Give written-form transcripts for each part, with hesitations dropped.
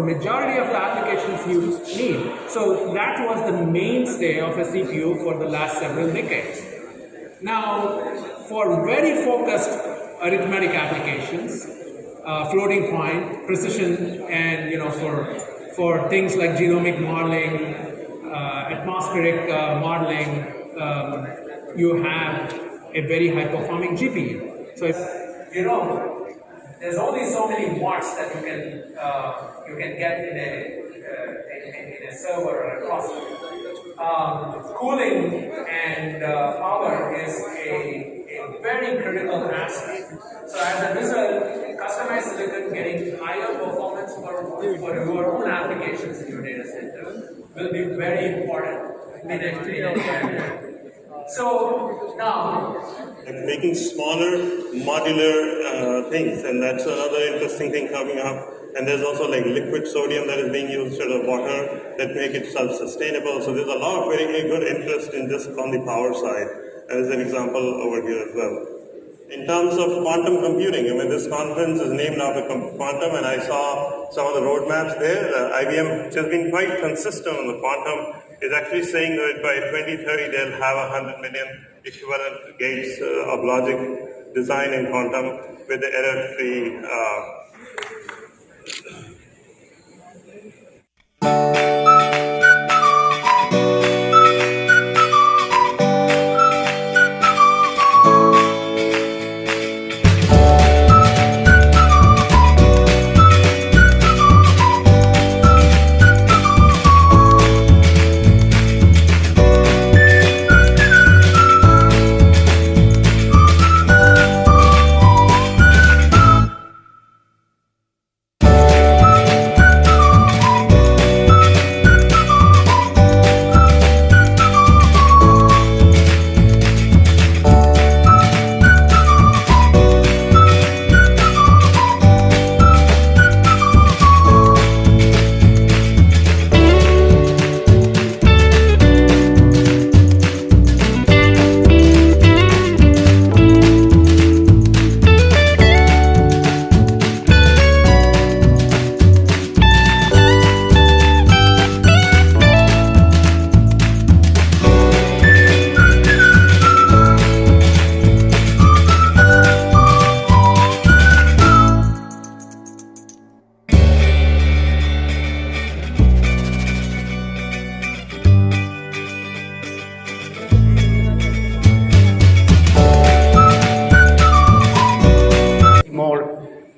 majority of the applications you need. So that was the mainstay of a CPU for the last several decades. Now, for very focused arithmetic applications, floating point, precision, and for things like genomic modeling, atmospheric modeling, you have a very high-performing GPU. So, there's only so many watts that you can get in a server or a cluster. Cooling and power is a very critical aspect. So as a result, customized silicon getting higher performance for your own applications in your data center will be very important in a So now, making smaller modular things, and that's another interesting thing coming up. And there's also like liquid sodium that is being used instead of water that make it self-sustainable. So there's a lot of very good interest in this on the power side. As an example over here as well. In terms of quantum computing, this conference is named after quantum, and I saw some of the roadmaps there. IBM, which has been quite consistent on the quantum, is actually saying that by 2030 they'll have 100 million equivalent gates of logic design in quantum with the error-free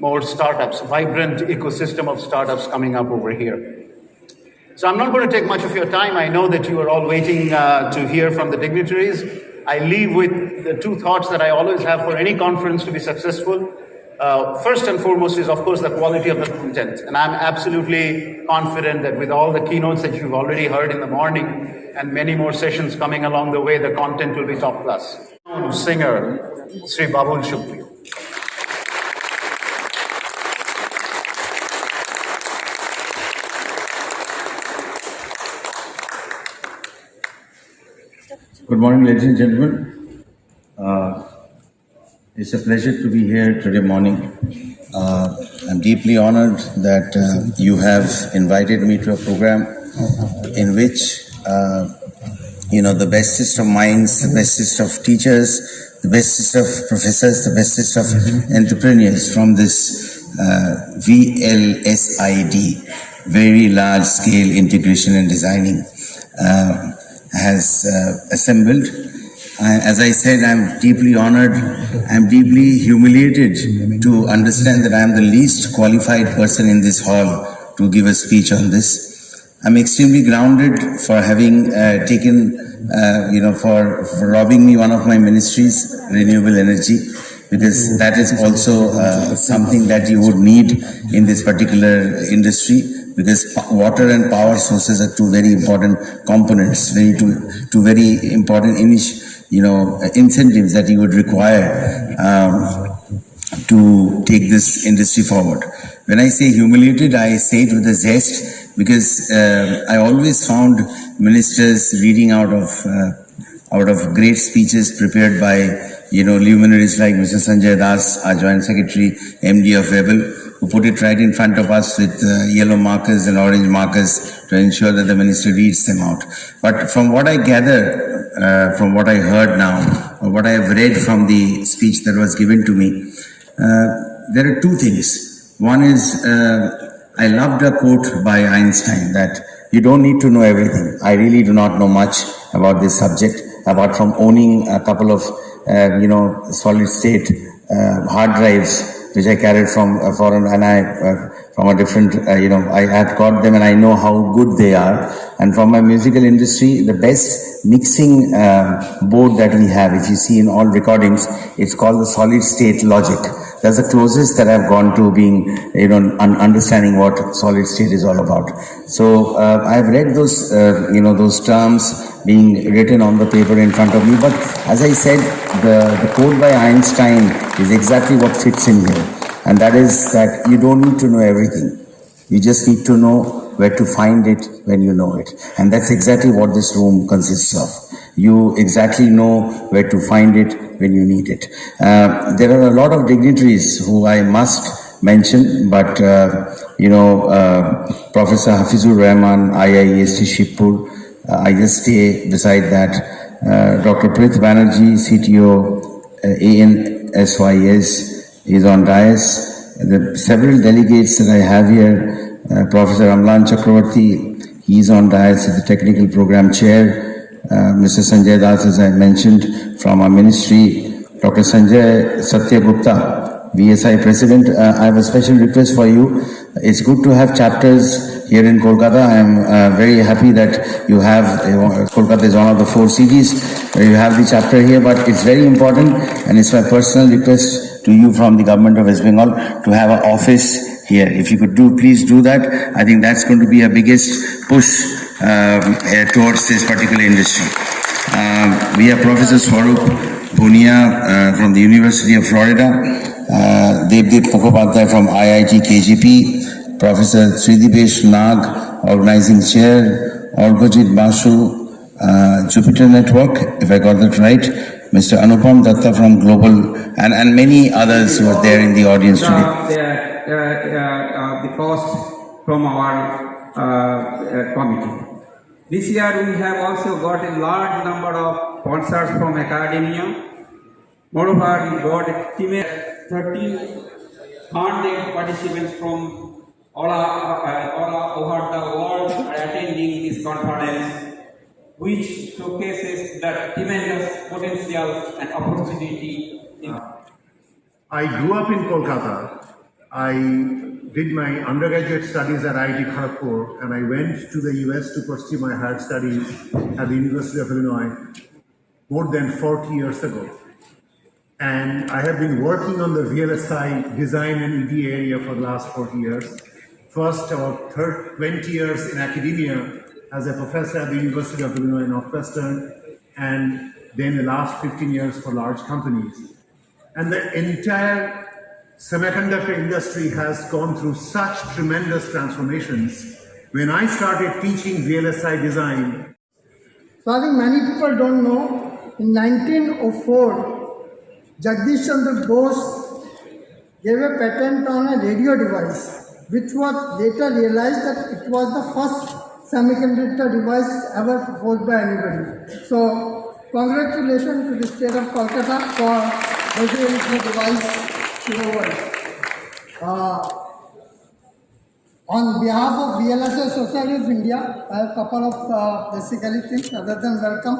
more startups, vibrant ecosystem of startups coming up over here. So I'm not going to take much of your time. I know that you are all waiting to hear from the dignitaries. I leave with the two thoughts that I always have for any conference to be successful. First and foremost is, of course, the quality of the content. And I'm absolutely confident that with all the keynotes that you've already heard in the morning and many more sessions coming along the way, the content will be top class. Singer, Sri Babul Shukri. Good morning, ladies and gentlemen. It's a pleasure to be here today morning. I'm deeply honored that you have invited me to a program in which, the bestest of minds, the bestest of teachers, the bestest of professors, the bestest of entrepreneurs from this VLSID, very large scale integration and designing, has assembled. As I said, I'm deeply honored, I'm deeply humiliated to understand that I'm the least qualified person in this hall to give a speech on this. I'm extremely grounded for having taken, for robbing me one of my ministries, renewable energy, because that is also something that you would need in this particular industry, because water and power sources are two very important components, two very important incentives that you would require to take this industry forward. When I say humiliated, I say it with a zest, because I always found ministers reading out of great speeches prepared by luminaries like Mr. Sanjay Das, our Joint Secretary, MD of Rebel, who put it right in front of us with yellow markers and orange markers to ensure that the minister reads them out. But from what I gather, from what I heard now, or what I have read from the speech that was given to me, there are two things. One is, I loved a quote by Einstein that you don't need to know everything. I really do not know much about this subject, apart from owning a couple of, solid state hard drives, which I carried from a foreign, and from a different, I have got them and I know how good they are. And from my musical industry, the best mixing board that we have, if you see in all recordings, it's called the solid state logic. That's the closest that I've gone to being, understanding what solid state is all about. So I've read those, those terms being written on the paper in front of me. But as I said, the quote by Einstein is exactly what fits in here. And that is that you don't need to know everything. You just need to know where to find it when you know it. And that's exactly what this room consists of. You exactly know where to find it when you need it. There are a lot of dignitaries who I must mention, but, Professor Hafizur Rahman, IIEST Shibpur, I just stay beside that. Dr. Prith Banerjee, CTO, ANSYS, is on dais. The several delegates that I have here, Professor Amlan Chakravarti, he is on dais as the technical program chair. Mr. Sanjay Das, as I mentioned, from our ministry, Dr. Sanjay Satya Gupta, VSI President. I have a special request for you. It's good to have chapters here in Kolkata. I am very happy that you have, Kolkata is one of the 4 cities where you have the chapter here, but it's very important, and it's my personal request to you from the government of West Bengal to have an office here. If you could please do that. I think that's going to be a biggest push towards this particular industry. We have Professor Swarup Punia from the University of Florida, Devdeep Mukhopadhyay from IIT KGP, Professor Sridipesh Nag, Organizing Chair, Orgojit Basu, Jupiter Network, if I got that right, Mr. Anupam Datta from Global, and many others who are there in the audience today. The cost from our committee. This year we have also got a large number of sponsors from academia. Moreover, we got a team of 1,300 participants from all over the world are attending this conference, which showcases the tremendous potential and opportunity. I grew up in Kolkata. I did my undergraduate studies at IIT Kharagpur, and I went to the US to pursue my higher studies at the University of Illinois more than 40 years ago. And I have been working on the VLSI design and ED area for the last 40 years. First, about 20 years in academia as a professor at the University of Illinois Northwestern, and then the last 15 years for large companies. And the entire semiconductor industry has gone through such tremendous transformations. When I started teaching VLSI design, so I think many people don't know, in 1904, Jagdish Chandra Bose gave a patent on a radio device, which was later realized that it was the first semiconductor device ever proposed by anybody. So congratulations to the state of Kolkata for bringing the device to the world. On behalf of VLSI Society of India, I have a couple of basically things other than welcome.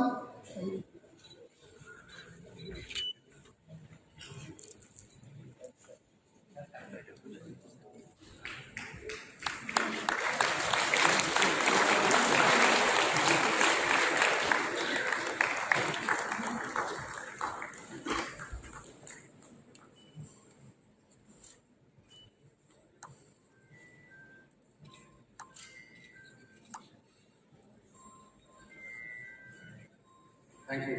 Thank you.